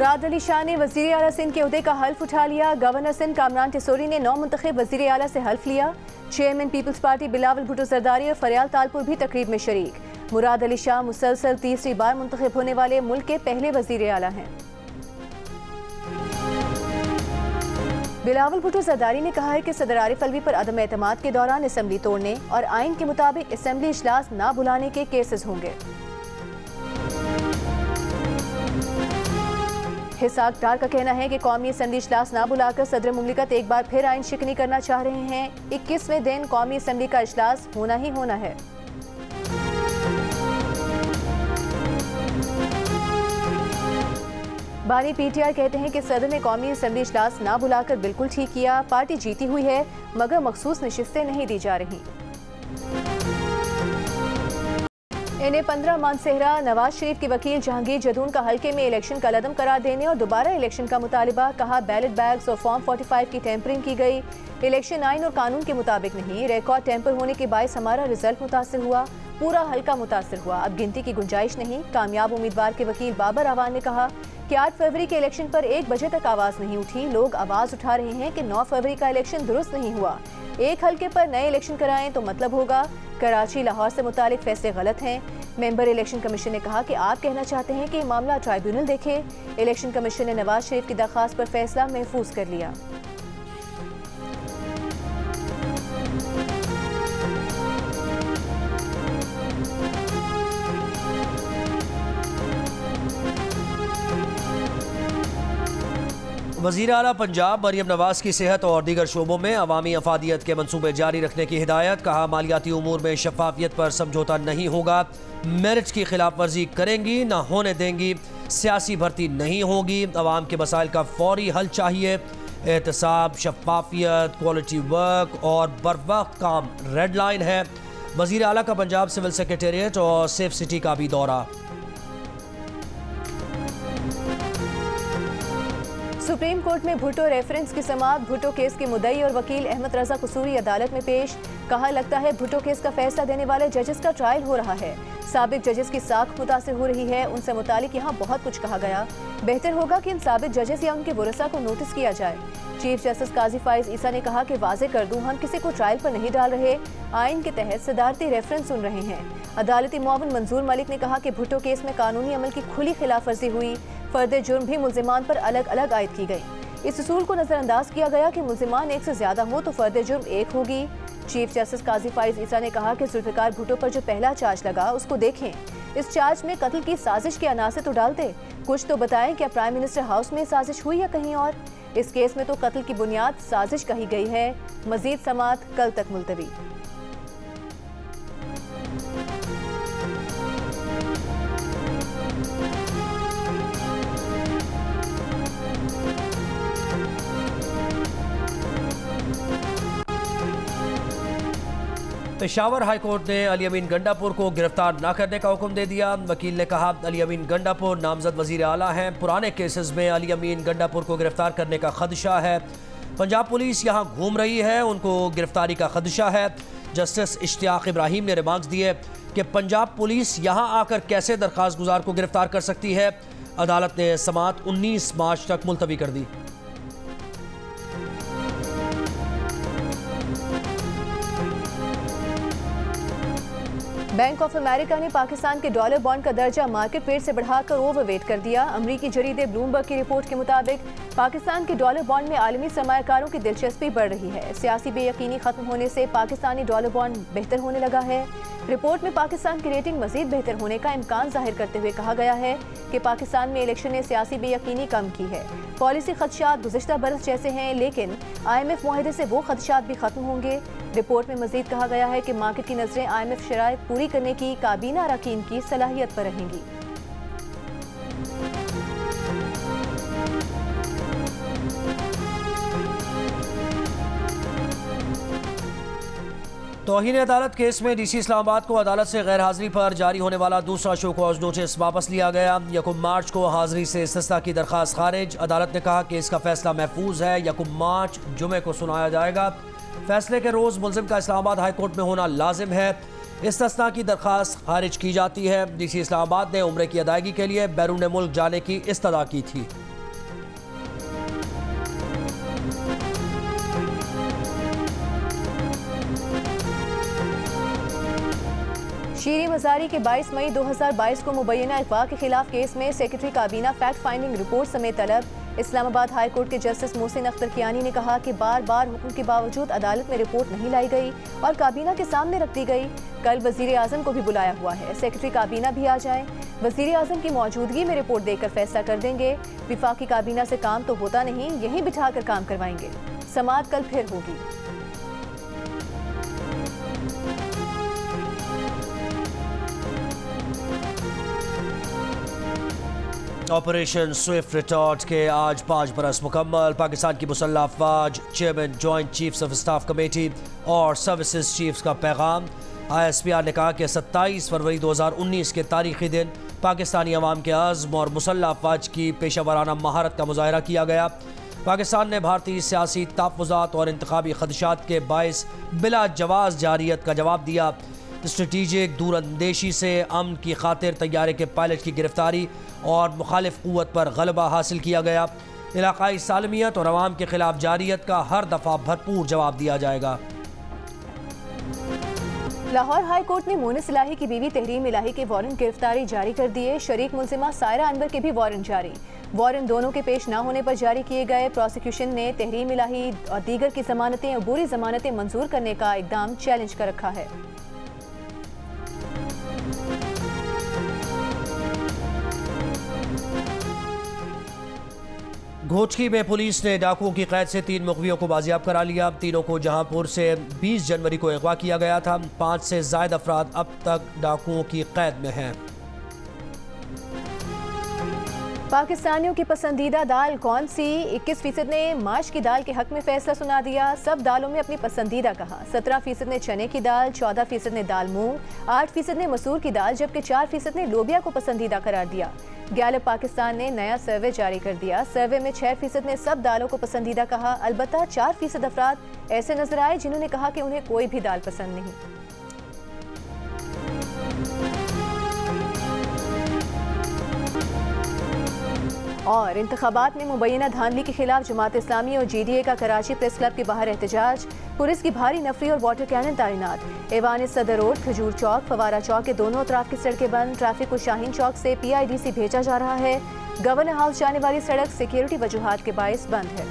मुराद अली शाह ने वज़ीर आला सिंध के ओहदे का हल्फ उठा लिया। गवर्नर सिंध कामरान टिसोरी ने नौ मुंतखब वज़ीर आला से हल्फ लिया। Chairman peoples party Bilawal Bhutto Zardari और फरियाल तालपुर भी तकरीब में शरीक। मुराद अली शाह मुसलसल तीसरी बार मुंतखब होने वाले मुल्क के पहले वज़ीर आला हैं। बिलावल भुट्टो जरदारी ने कहा है कि सदर आरिफ अलवी पर अदम एतमाद के दौरान असम्बली तोड़ने और आइन के मुताबिक असम्बली इजलास न बुलाने के केसेस होंगे। हिसाक डार का कहना है कि कौमी असम्बली इजलास ना बुलाकर सदर मुमलिकत एक बार फिर आइन शिकनी करना चाह रहे हैं। 21वें दिन कौमी असम्बली का इजलास होना ही होना है। बानी पीटीआई कहते हैं कि सदर ने कौमी असम्बली इजलास ना बुलाकर बिल्कुल ठीक किया। पार्टी जीती हुई है मगर मखसूस नशिस्तें नहीं दी जा रही। इन्हें 15 मानसेहरा नवाज शरीफ के वकील जहांगीर जदून का हल्के में इलेक्शन का लदम करार देने और दोबारा इलेक्शन का मुतालिबा। कहा बैलेट बैग्स और फॉर्म 45 की टेम्परिंग की गई। इलेक्शन आइन और कानून के मुताबिक नहीं। रिकॉर्ड टेम्पर होने के बायस हमारा रिजल्ट मुतासिर हुआ, पूरा हल्का मुतासिर हुआ। अब गिनती की गुंजाइश नहीं। कामयाब उम्मीदवार के वकील बाबर अवान ने कहा कि 8 फरवरी के इलेक्शन पर 1 बजे तक आवाज़ नहीं उठी। लोग आवाज़ उठा रहे हैं कि 9 फरवरी का इलेक्शन दुरुस्त नहीं हुआ। एक हल्के पर नए इलेक्शन कराएं तो मतलब होगा कराची लाहौर से मुतालिक फैसले गलत हैं। मेंबर इलेक्शन कमीशन ने कहा कि आप कहना चाहते हैं कि मामला ट्राइब्यूनल देखे। इलेक्शन कमीशन ने नवाज शरीफ की दरख्वास्त पर फैसला महफूज कर लिया। वज़ीर आला पंजाब मरियम नवाज की सेहत और दीगर शोबों में अवामी अफादियत के मनसूबे जारी रखने की हिदायत। कहा मालियाती उमूर में शफाफियत पर समझौता नहीं होगा। मेरिट की खिलाफ वर्जी करेंगी न होने देंगी। सियासी भर्ती नहीं होगी। अवाम के मसाइल का फौरी हल चाहिए। एहतसाब, शफाफियत, क्वालिटी वर्क और बरवक्त काम रेड लाइन है। वज़ीर आला का पंजाब सिविल सेक्रेटेरिएट और सेफ सिटी का भी दौरा। सुप्रीम कोर्ट में भुट्टो रेफरेंस की समाअत। भुट्टो केस के मुद्दई और वकील अहमद रजा कसूरी अदालत में पेश। कहा लगता है भुट्टो केस का फैसला देने वाले जजेस का ट्रायल हो रहा है। साबिक जजेस की साख मुतासिर हो रही है। उनसे मुतालिक यहाँ बहुत कुछ कहा गया। बेहतर होगा कि इन साबिक जजेस या उनके वरसा को नोटिस किया जाए। चीफ जस्टिस काजी फाइज ईसा ने कहा कि वाजे कर दूं, हम किसी को ट्रायल पर नहीं डाल रहे, आइन के तहत सदारती रेफरेंस सुन रहे हैं। अदालती मुआविन मंजूर मलिक ने कहा कि भुट्टो केस में कानूनी अमल की खुली खिलाफ वर्जी हुई। फर्द जुर्म भी मुल्जिमान पर अलग अलग आयद की गई। इस उसूल को नजरअंदाज किया गया कि मुल्जिमान एक से ज्यादा हो तो फर्द जुर्म एक होगी। चीफ जस्टिस काजी फाइज ईसा ने कहा कि जुल्फिकार भुट्टो पर जो पहला चार्ज लगा उसको देखें। इस चार्ज में कत्ल की साजिश के अनासर तो डालते, कुछ तो बताएं क्या प्राइम मिनिस्टर हाउस में साजिश हुई या कहीं और। इस केस में तो कत्ल की बुनियाद साजिश कही गई है। मजीद समाअत कल तक मुलतवी। पेशावर हाई कोर्ट ने अली अमीन गंडापुर को गिरफ्तार न करने का हुक्म दे दिया। वकील ने कहा अली अमीन गंडापुर नामजद वजीर आला हैं। पुराने केसेस में अली अमीन गंडापुर को गिरफ्तार करने का खदशा है। पंजाब पुलिस यहां घूम रही है, उनको गिरफ्तारी का खदशा है। जस्टिस इश्तियाक इब्राहिम ने रिमार्क्स दिए कि पंजाब पुलिस यहां आकर कैसे दरख्वास्त गुजार को गिरफ्तार कर सकती है। अदालत ने समाअत 19 मार्च तक मुलतवी कर दी। बैंक ऑफ अमेरिका ने पाकिस्तान के डॉलर बॉन्ड का दर्जा मार्केट रेट से बढ़ाकर ओवरवेट कर दिया। अमरीकी जरीदे ब्लूमबर्ग की रिपोर्ट के मुताबिक पाकिस्तान के डॉलर बॉन्ड में आलमी सरमायाकारों की दिलचस्पी बढ़ रही है। सियासी बेयकीनी खत्म होने से पाकिस्तानी डॉलर बॉन्ड बेहतर होने लगा है। रिपोर्ट में पाकिस्तान की रेटिंग मजीद बेहतर होने का इम्कान जाहिर करते हुए कहा गया है कि पाकिस्तान में इलेक्शन ने सियासी बेयकीनी कम की है। पॉलिसी खदशात गुज़िश्ता बरस जैसे हैं, लेकिन IMF मुआहदे से वो खदशात भी खत्म होंगे। रिपोर्ट में मजीद कहा गया है कि मार्केट की नजरें IMF शराइत पूरी करने की काबीना अरकान की सलाहियत पर रहेंगी। तौहीन अदालत केस में DC इस्लामाबाद को अदालत से गैर हाजिरी पर जारी होने वाला दूसरा शो कॉज नोटिस वापस लिया गया। 1 मार्च को हाजिरी से इस्तिस्ना की दरख्वास्त खारिज। अदालत ने कहा कि इसका फैसला महफूज है। 1 मार्च जुमे को सुनाया जाएगा। फैसले के रोज़ मुल्जिम का इस्लामाबाद हाई कोर्ट में होना लाजिम है। इस्तिस्ना की दरख्वास्त खारिज की जाती है। DC इस्लामाबाद ने उम्रे की अदायगी के लिए बैरून मुल्क जाने की इस्तदा की थी। शीरी मजारी के 22 मई 2022 को मुबैना अगवा के खिलाफ केस में सेक्रेटरी काबीना फैक्ट फाइंडिंग रिपोर्ट समेत तलब। इस्लामाबाद हाई कोर्ट के जस्टिस मोहसिन अख्तर कियानी ने कहा कि बार बार हुक्म के बावजूद अदालत में रिपोर्ट नहीं लाई गई और काबीना के सामने रख दी गई। कल वजीर आजम को भी बुलाया हुआ है, सेक्रेटरी काबीना भी आ जाएं। वजीर आजम की मौजूदगी में रिपोर्ट देकर फैसला कर देंगे। विफाकी काबीना से काम तो होता नहीं, यहीं बिठाकर काम करवाएंगे। समाअत कल फिर होगी। ऑपरेशन स्विफ्ट रिटॉर्ट के आज 5 बरस मुकम्मल। पाकिस्तान की मुसल्लह अफवाज chairman joint chiefs of staff committee और सर्विसेज चीफ्स का पैगाम। ISPR ने कहा कि 27 फरवरी 2019 के तारीखी दिन पाकिस्तानी अवाम के अज़्म और मुसल्लह अफवाज की पेशावराना महारत का मुजाहरा किया गया। पाकिस्तान ने भारतीय सियासी तहफ़्फ़ुज़ात और इंतखाबी खदशात के बाइस बिला जवाज़ जारियत का जवाब दिया। स्ट्रेटीजिक दूरअंदेशी से अमन की खातिर तैयारे के पायलट की गिरफ्तारी और मुखालिफ क़ुव्वत पर गलबा हासिल किया गया। इलाकाई सालमियत और अवाम के खिलाफ जारियत का हर दफ़ा भरपूर जवाब दिया जाएगा। लाहौर हाई कोर्ट ने मोनिस इलाही की बीवी तहरीम इलाही के वारंट गिरफ्तारी जारी कर दिए। शरीक मुलजिमा सायरा अनवर के भी वारंट जारी। वारंट दोनों के पेश न होने पर जारी किए गए। प्रोसिक्यूशन ने तहरीम इलाही और दीगर की जमानतें अबूरी जमानतें मंजूर करने का इकदाम चैलेंज कर रखा है। घोचकी में पुलिस ने डाकुओं की कैद से 3 मुखबियों को बाजियाब करा लिया। तीनों को जहांपुर से 20 जनवरी को अगवा किया गया था। 5 से ज़ायद अफराद अब तक डाकुओं की कैद में हैं। पाकिस्तानियों की पसंदीदा दाल कौन सी? 21% ने माश की दाल के हक में फैसला सुना दिया। सब दालों में अपनी पसंदीदा कहा। 17% ने चने की दाल, 14% ने दाल मूंग, 8% ने मसूर की दाल, जबकि 4% ने लोबिया को पसंदीदा करार दिया। गैलप पाकिस्तान ने नया सर्वे जारी कर दिया। सर्वे में 6% ने सब दालों को पसंदीदा कहा। अलबत्ता 4% अफराद ऐसे नजर आए जिन्होंने कहा कि उन्हें कोई भी दाल पसंद नहीं। और इंतखाबात में मुबैना धांधली के खिलाफ जमात इस्लामी और GDA का कराची प्रेस क्लब के बाहर एहतजाज। पुलिस की भारी नफरी और वाटर कैनन तैनात। ऐवान सदर रोड, खजूर चौक, फवारा चौक के दोनों अतराफ की सड़कें बंद। ट्रैफिक को शाहीन चौक से PIDC भेजा जा रहा है। गवर्नर हाउस जाने वाली सड़क सिक्योरिटी वजूहात के बायस बंद है।